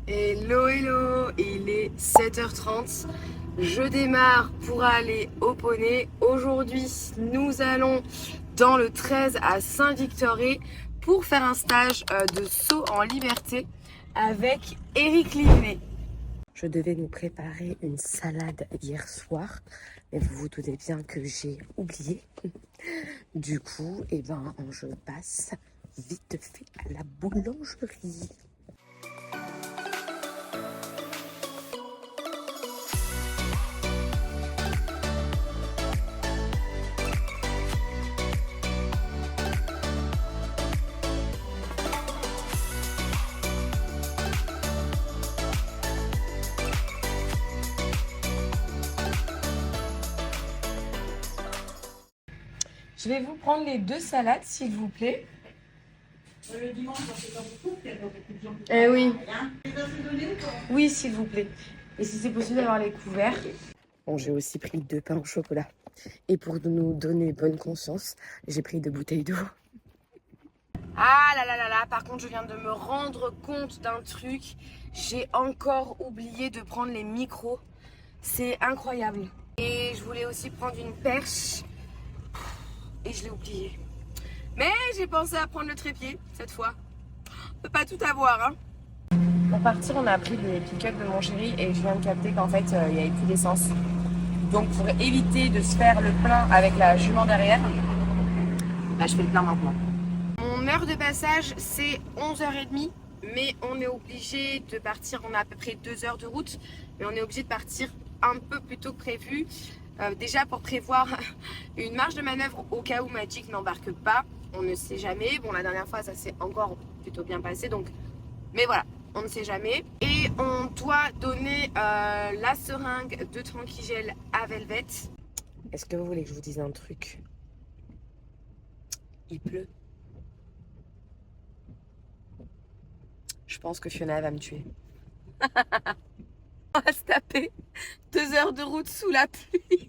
Hello, hello, il est 7h30. Je démarre pour aller au poney. Aujourd'hui, nous allons dans le 13 à Saint-Victoré pour faire un stage de saut en liberté avec Eric Livnet. Je devais nous préparer une salade hier soir, mais vous vous doutez bien que j'ai oublié. Du coup, je passe vite fait à la boulangerie. Je vais vous prendre les 2 salades, s'il vous plaît. Le dimanche, on fait pas beaucoup, il y a pas beaucoup de gens qui Eh oui. rien. Tu vas se donner ou pas? Oui, s'il vous plaît. Et si c'est possible d'avoir les couverts. Bon, j'ai aussi pris 2 pains au chocolat. Et pour nous donner bonne conscience, j'ai pris 2 bouteilles d'eau. Ah là là là là, par contre, je viens de me rendre compte d'un truc. J'ai encore oublié de prendre les micros. C'est incroyable. Et je voulais aussi prendre une perche. Et je l'ai oublié. Mais j'ai pensé à prendre le trépied, cette fois. On peut pas tout avoir, hein. Pour partir, on a pris les pick-up de mon chéri et je viens de capter qu'en fait, il n'y avait plus d'essence. Donc, pour éviter de se faire le plein avec la jument derrière, je fais le plein maintenant. Mon heure de passage, c'est 11h30, mais on est obligé de partir. On a à peu près 2 heures de route, mais on est obligé de partir un peu plus tôt que prévu. Déjà pour prévoir une marge de manœuvre au cas où Magic n'embarque pas. On ne sait jamais. Bon, la dernière fois, ça s'est encore plutôt bien passé. Donc, mais voilà, on ne sait jamais. Et on doit donner la seringue de Tranquigel à Velvet. Est-ce que vous voulez que je vous dise un truc? Il pleut. Je pense que Fiona va me tuer. On va se taper 2 heures de route sous la pluie.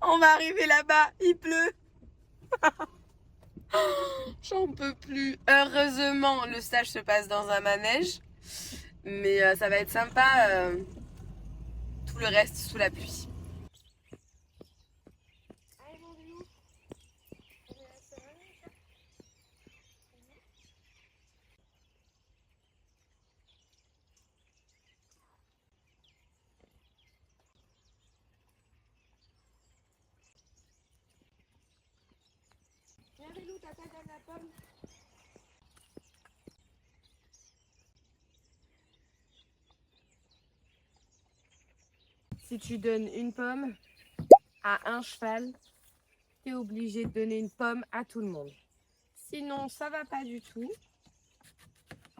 On va arriver là-bas, il pleut. J'en peux plus. Heureusement, le stage se passe dans un manège. Mais ça va être sympa. Tout le reste sous la pluie. Viens, Vélo, tata donne la pomme. Si tu donnes une pomme à un cheval, tu es obligé de donner une pomme à tout le monde. Sinon, ça va pas du tout.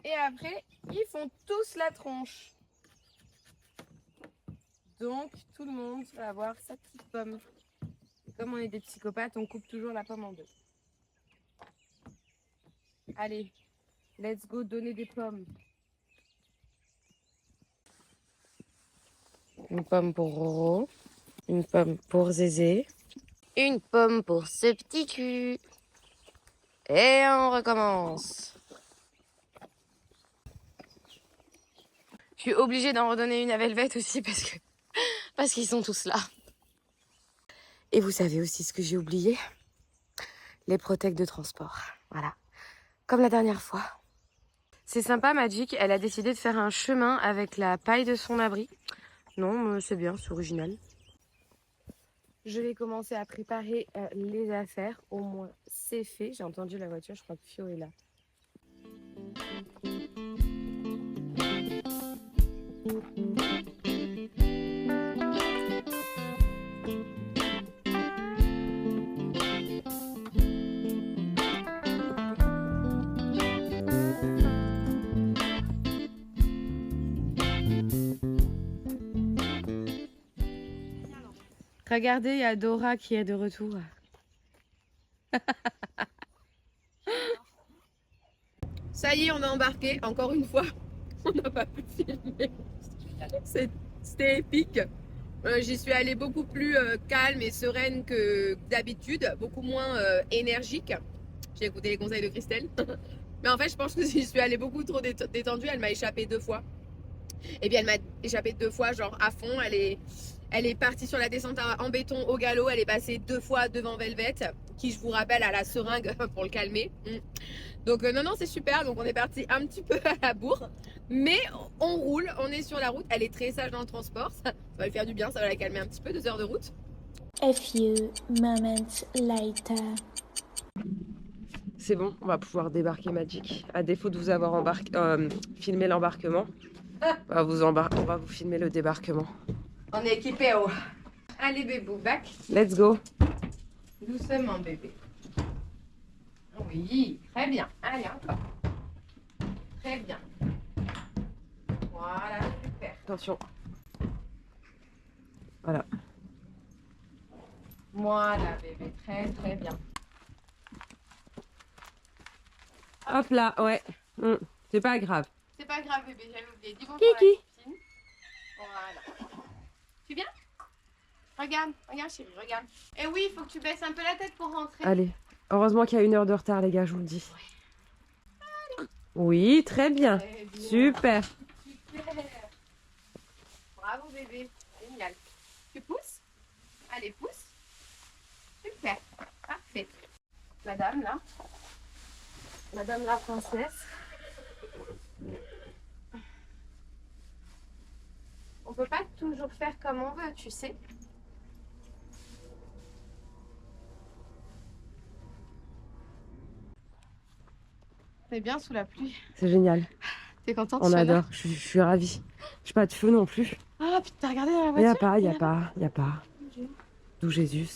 Et après, ils font tous la tronche. Donc, tout le monde va avoir sa petite pomme. Et comme on est des psychopathes, on coupe toujours la pomme en 2. Allez, let's go donner des pommes. Une pomme pour Roro, une pomme pour Zézé, une pomme pour ce petit cul. Et on recommence. Je suis obligée d'en redonner une à Velvet aussi parce qu'ils sont tous là. Et vous savez aussi ce que j'ai oublié? Les protèges de transport. Voilà. Comme la dernière fois. C'est sympa, Magic. Elle a décidé de faire un chemin avec la paille de son abri. Non, c'est bien, c'est original. Je vais commencer à préparer les affaires. Au moins, c'est fait. J'ai entendu la voiture. Je crois que Fio est là. Regardez, il y a Dora qui est de retour. Ça y est, on a embarqué, encore une fois. On n'a pas pu filmer. C'était épique. J'y suis allée beaucoup plus calme et sereine que d'habitude, beaucoup moins énergique. J'ai écouté les conseils de Christelle. Mais en fait, je pense que j'y suis allée beaucoup trop détendue. Elle m'a échappé 2 fois. Et puis elle m'a échappé 2 fois, genre à fond. Elle est partie sur la descente en béton au galop. Elle est passée 2 fois devant Velvet, qui je vous rappelle a la seringue pour le calmer. Donc non, non, c'est super. Donc on est parti un petit peu à la bourre. Mais on roule, on est sur la route. Elle est très sage dans le transport. Ça va lui faire du bien, ça va la calmer un petit peu, 2 heures de route. A few moments later. C'est bon, on va pouvoir débarquer Magic. À défaut de vous avoir filmé l'embarquement, on va vous filmer le débarquement. On est équipé, oh. Allez bébé, back. Let's go. Doucement bébé. Oui, très bien. Allez, encore. Très bien. Voilà, super. Attention. Voilà. Voilà bébé, très très bien. Hop là, ouais. C'est pas grave. C'est pas grave bébé, j'avais oublié. Dis bonjour Kiki. à la copine. Voilà. Tu viens? Regarde, regarde chérie, regarde. Et oui, il faut que tu baisses un peu la tête pour rentrer. Allez. Heureusement qu'il y a 1 heure de retard, les gars, je vous le dis. Oui, très bien. Très bien. Super. Super. Bravo bébé, génial. Tu pousses? Allez, pousse. Super, parfait. Madame là. Madame la princesse. On peut pas toujours faire comme on veut, tu sais. C'est bien sous la pluie. C'est génial. T'es contente? On adore. Je suis ravie. J'ai pas de feu non plus. Ah, puis t'as regardé dans la Il y voiture? a pas. D'où Jésus.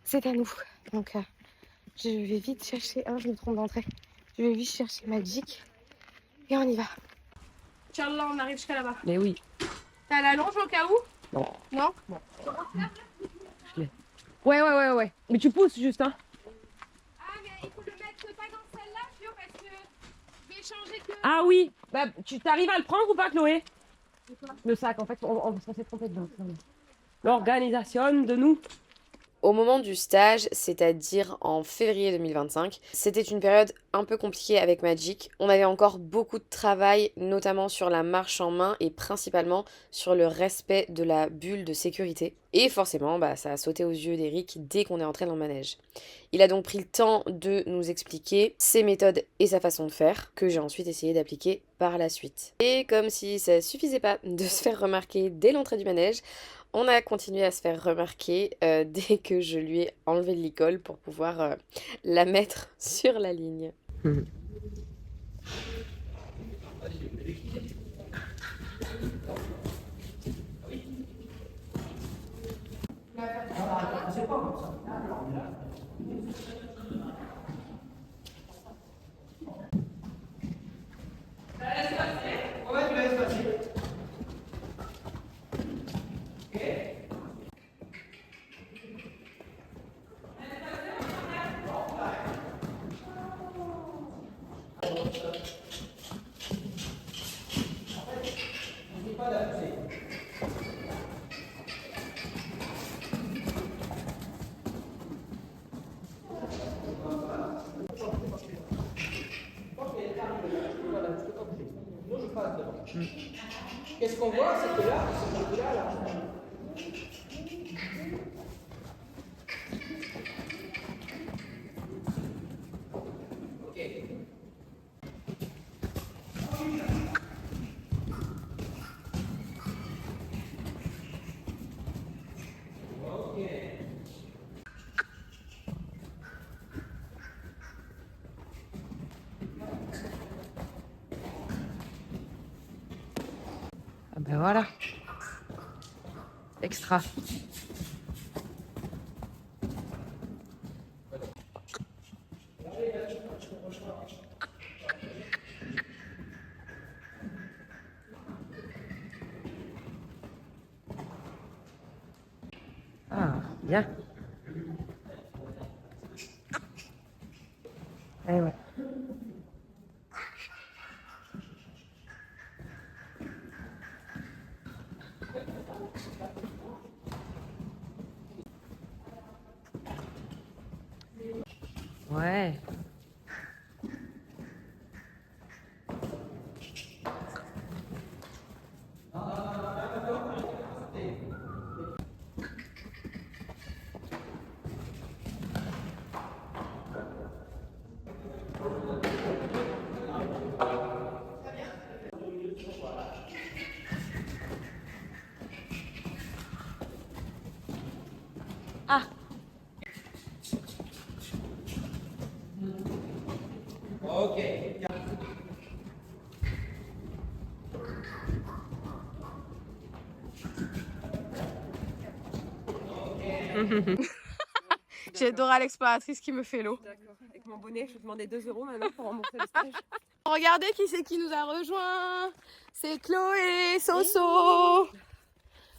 C'est à nous. Donc, je vais vite chercher. Je me trompe d'entrée. Je vais vite chercher Magic. Et on y va. Inch'Allah, on arrive jusqu'à là-bas. Mais oui. T'as la longe au cas où? Non. Non? Bon. Ouais. Mais tu pousses juste, hein. Ah, mais il faut le mettre pas dans celle-là, Fio, parce que je vais changer que. Ah oui. Bah, tu t'arrives à le prendre ou pas, Chloé? Le sac, en fait, on s'est trompé dedans. L'organisation de nous. Au moment du stage, c'est-à-dire en février 2025, c'était une période un peu compliquée avec Magic. On avait encore beaucoup de travail, notamment sur la marche en main et principalement sur le respect de la bulle de sécurité. Et forcément, ça a sauté aux yeux d'Eric dès qu'on est entré dans le manège. Il a donc pris le temps de nous expliquer ses méthodes et sa façon de faire, que j'ai ensuite essayé d'appliquer par la suite. Et comme si ça suffisait pas de se faire remarquer dès l'entrée du manège, on a continué à se faire remarquer dès que je lui ai enlevé le licol pour pouvoir la mettre sur la ligne. Qu'est-ce qu'on voit, c'est que là, Ben voilà. Extra. Ah, bien. Eh ouais. Ouais. J'ai Dora l'exploratrice qui me fait l'eau. D'accord. Avec mon bonnet, je vais demander 2 € maintenant pour rembourser le stage. Regardez qui c'est qui nous a rejoint. C'est Chloé, Soso. J'ai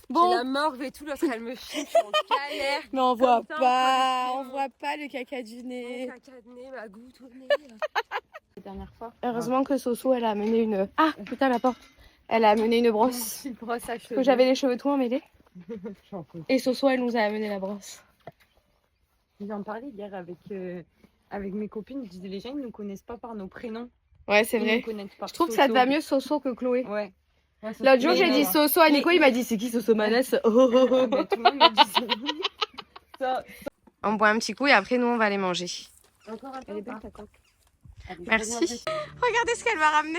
Bon, la morve et tout, l'autre elle me chie, je suis en galère. mais on voit Putain, pas, on on voit pas le caca du nez. Mon caca de nez, ma goutte au nez. La dernière fois. Heureusement que Soso, elle a amené une... Ah, putain, la porte. Elle a amené une brosse. Une brosse à Parce que cheveux. j'avais les cheveux tout emmêlés. J'en peux. Et Soso, elle nous a amené la brosse. J'en parlais hier avec mes copines. Je disais, les gens, ils ne nous connaissent pas par nos prénoms. Ouais, c'est Ils nous vrai. connaissent par Je trouve que ça te Soso. va mieux Soso que Chloé. Ouais. L'autre jour, Mais j'ai non. dit Soso à Nico, il m'a dit c'est qui Soso Manès? Oh, oh, oh. Ah, bah, tout le monde me dit ça. On boit un petit coup et après, nous, on va aller manger. Encore un peu. Elle est belle ta coque. Merci. Regardez ce qu'elle m'a ramené.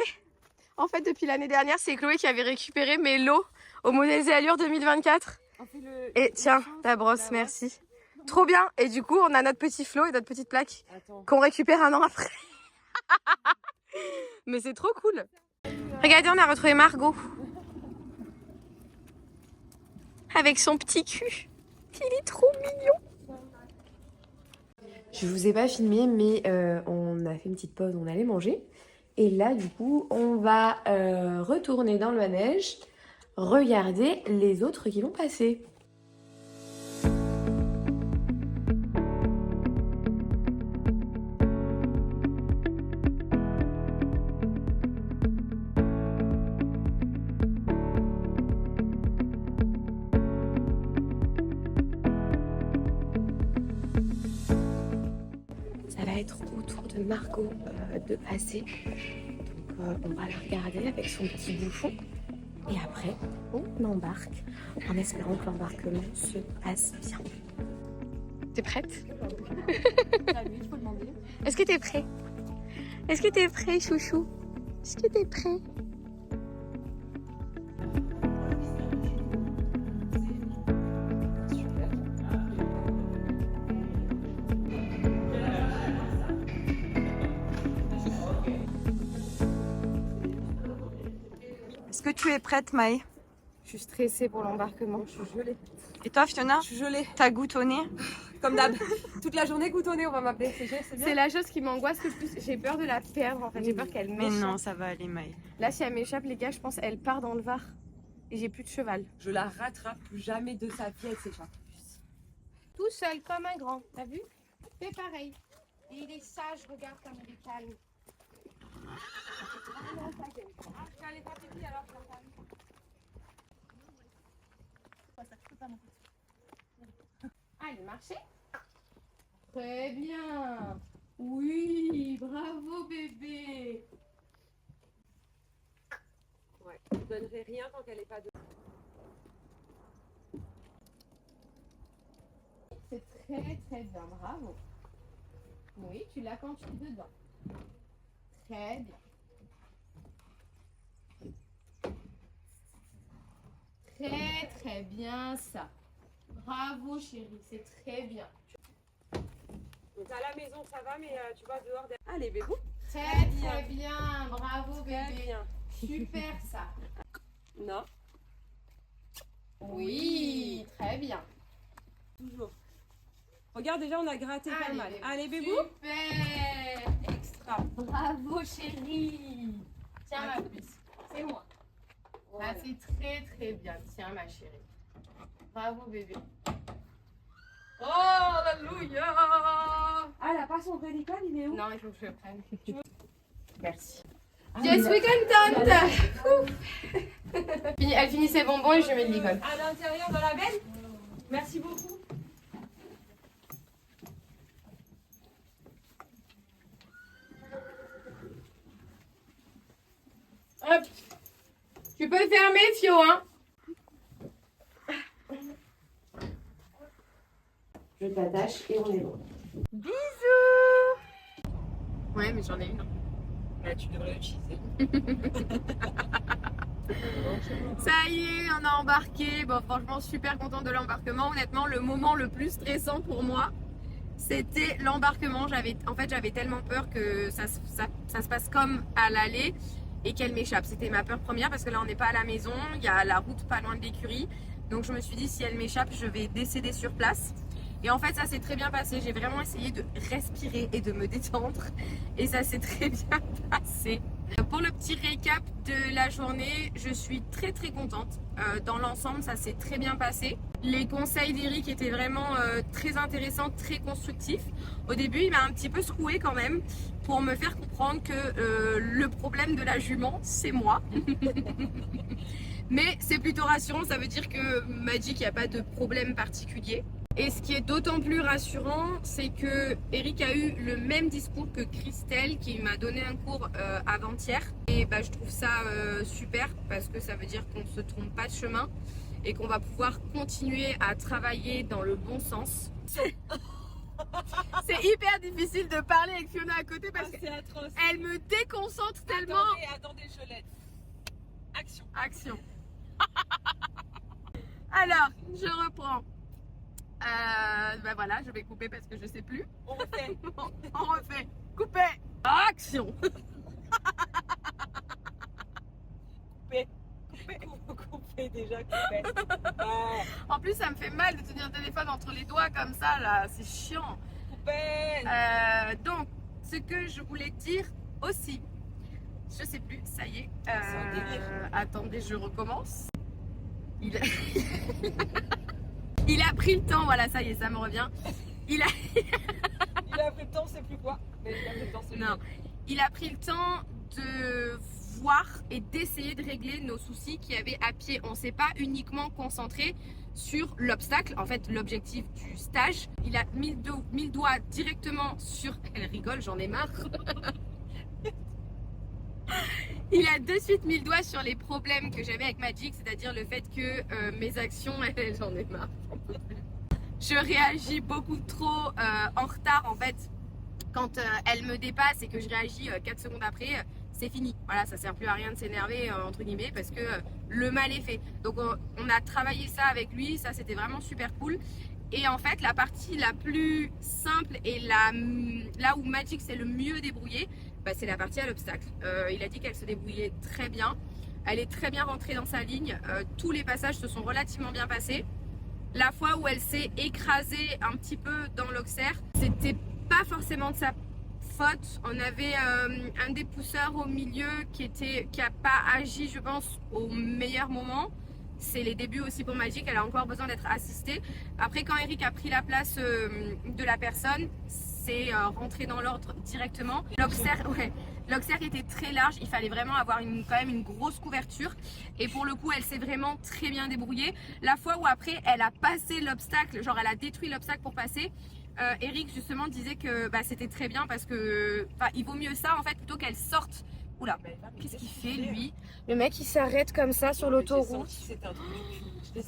En fait, depuis l'année dernière, c'est Chloé qui avait récupéré mes lots au Modèles et Allures 2024. Et tiens, ta brosse, merci. Trop bien. Et du coup, on a notre petit flot et notre petite plaque Attends. qu'on récupère un an après. Mais c'est trop cool. Regardez, on a retrouvé Margot. Avec son petit cul. Il est trop mignon. Je vous ai pas filmé, mais on a fait une petite pause, on allait manger. Et là, du coup, on va retourner dans le manège, regarder les autres qui vont passer. Ça va être au tour de Margot de passer. Donc on va la regarder avec son petit bouchon. Et après, on embarque en espérant que l'embarquement se passe bien. T'es prête? Est-ce que t'es prêt? Est-ce que t'es prêt, chouchou? Est-ce que t'es prêt? Est-ce que tu es prête, Maë? Je suis stressée pour l'embarquement. Je suis gelée. Et toi, Fiona? Je suis gelée. T'as goutonné? Comme d'hab. Toute la journée goutonnée, on va m'appeler. C'est bien. C'est la chose qui m'angoisse le plus. J'ai peur de la perdre en fait. J'ai peur qu'elle Mais m'échappe. non, ça va aller, Maë. Là, si elle m'échappe, les gars, je pense qu'elle part dans le Var. Et j'ai plus de cheval. Je la rattrape plus jamais de sa vie, elle s'échappe. Tout seul comme un grand. T'as vu? Fais pareil. Et il est sage, regarde comme il est calme. Allez, marchez. Très bien. Oui, bravo bébé. Ouais. Je ne donnerai rien tant qu'elle n'est pas de. C'est très très bien, bravo. Oui, tu l'as quand tu es dedans. Très bien. Très très bien ça. Bravo chérie, c'est très bien. Donc à la maison ça va, mais tu vas dehors. Allez, bébé. Très très bien, bravo Très bébé. bien. Super ça. Non, Oui, très bien. toujours. Regarde, déjà on a gratté pas Allez, mal. bébé. Allez, bébou. Super, extra. Bravo chérie. Tiens ma puce, c'est moi. Voilà. Ah, c'est très très bien. Tiens ma chérie. Bravo bébé. Oh, alléluia. Ah, elle a pas son reliquat, il est où? Non, il faut que je le prenne. Merci. Yes, we contente. Elle finit ses bonbons et je mets de l'icône. À l'intérieur de la benne. Merci beaucoup. Hop. Tu peux fermer, Fio, hein. Je t'attache et on est bon. Bisous. Ouais, mais j'en ai une. Là, tu devrais l'utiliser. Ça y est, on a embarqué. Bon, franchement, super contente de l'embarquement. Honnêtement, le moment le plus stressant pour moi, c'était l'embarquement. J'avais tellement peur que ça se passe comme à l'aller et qu'elle m'échappe. C'était ma peur première parce que là on n'est pas à la maison, il y a la route pas loin de l'écurie. Donc je me suis dit si elle m'échappe, je vais décéder sur place. Et en fait ça s'est très bien passé. J'ai vraiment essayé de respirer et de me détendre et ça s'est très bien passé. Pour le petit récap de la journée, je suis très contente. Dans l'ensemble, ça s'est très bien passé. Les conseils d'Eric étaient vraiment très intéressants, très constructifs. Au début, il m'a un petit peu secoué quand même pour me faire comprendre que le problème de la jument, c'est moi. Mais c'est plutôt rassurant, ça veut dire que Magic, il n'y a pas de problème particulier. Et ce qui est d'autant plus rassurant, c'est que Eric a eu le même discours que Christelle qui m'a donné un cours avant-hier. Et bah, je trouve ça super parce que ça veut dire qu'on ne se trompe pas de chemin et qu'on va pouvoir continuer à travailler dans le bon sens. C'est hyper difficile de parler avec Fiona à côté parce qu'elle me déconcentre tellement. Attendez, je l'aide. Action. Alors, je reprends. Bah voilà, je vais couper parce que je sais plus. On refait. On refait. Couper. Action. Coupé déjà, coupé. En plus, ça me fait mal de tenir le téléphone entre les doigts comme ça là. C'est chiant. Coupé. Donc, ce que je voulais dire aussi, je sais plus, ça y est. Attendez, je recommence. Il a pris le temps, voilà, ça y est, ça me revient. Il a pris le temps, c'est plus quoi. Mais il a pris le temps, c'est non, il a pris le temps de voir et d'essayer de régler nos soucis qu'il y avait à pied. On s'est pas uniquement concentré sur l'obstacle, en fait l'objectif du stage. Il a mis le doigt directement sur... Elle rigole, j'en ai marre. Il a de suite mis le doigt sur les problèmes que j'avais avec Magic, c'est-à-dire le fait que mes actions, j'en ai marre. Je réagis beaucoup trop en retard en fait. Quand elle me dépasse et que je réagis 4 secondes après, c'est fini. Voilà, ça sert plus à rien de s'énerver entre guillemets parce que le mal est fait. Donc on a travaillé ça avec lui, ça c'était vraiment super cool. Et en fait, la partie la plus simple et là où Magic s'est le mieux débrouillé, bah, c'est la partie à l'obstacle. Il a dit qu'elle se débrouillait très bien. Elle est très bien rentrée dans sa ligne. Tous les passages se sont relativement bien passés. La fois où elle s'est écrasée un petit peu dans l'Auxerre, c'était pas forcément de sa faute. On avait un des pousseurs au milieu qui a pas agi, je pense, au meilleur moment. C'est les débuts aussi pour Magic, elle a encore besoin d'être assistée. Après, quand Eric a pris la place de la personne, c'est rentré dans l'ordre directement. L'Auxerre était très large, il fallait vraiment avoir quand même une grosse couverture. Et pour le coup, elle s'est vraiment très bien débrouillée. La fois où après, elle a passé l'obstacle, genre elle a détruit l'obstacle pour passer, Eric justement disait que bah, c'était très bien parce que il vaut mieux ça en fait plutôt qu'elle sorte. Oula, qu'est-ce qu'il fait lui? Le mec il s'arrête comme ça sur l'autoroute.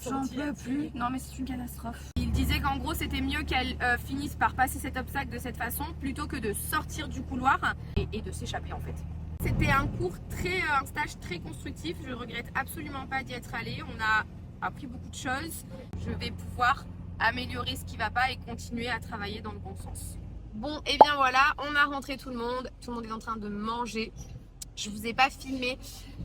J'en peux plus. Non mais c'est une catastrophe. Il disait qu'en gros c'était mieux qu'elle finisse par passer cet obstacle de cette façon plutôt que de sortir du couloir et de s'échapper en fait. C'était un stage très constructif. Je regrette absolument pas d'y être allée. On a appris beaucoup de choses. Je vais pouvoir améliorer ce qui va pas et continuer à travailler dans le bon sens. Bon et bien voilà, on a rentré tout le monde est en train de manger. Je vous ai pas filmé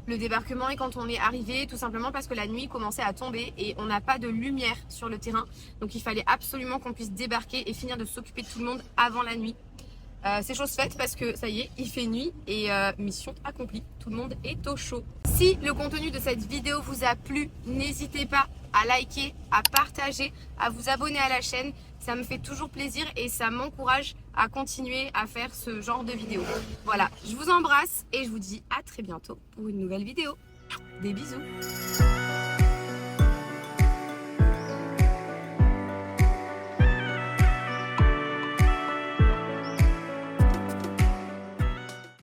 le débarquement et quand on est arrivé, tout simplement parce que la nuit commençait à tomber et on n'a pas de lumière sur le terrain. Donc il fallait absolument qu'on puisse débarquer et finir de s'occuper de tout le monde avant la nuit. C'est chose faite parce que ça y est, il fait nuit et mission accomplie. Tout le monde est au chaud. Si le contenu de cette vidéo vous a plu, n'hésitez pas à liker, à partager, à vous abonner à la chaîne. Ça me fait toujours plaisir et ça m'encourage à continuer à faire ce genre de vidéos. Voilà, je vous embrasse et je vous dis à très bientôt pour une nouvelle vidéo. Des bisous.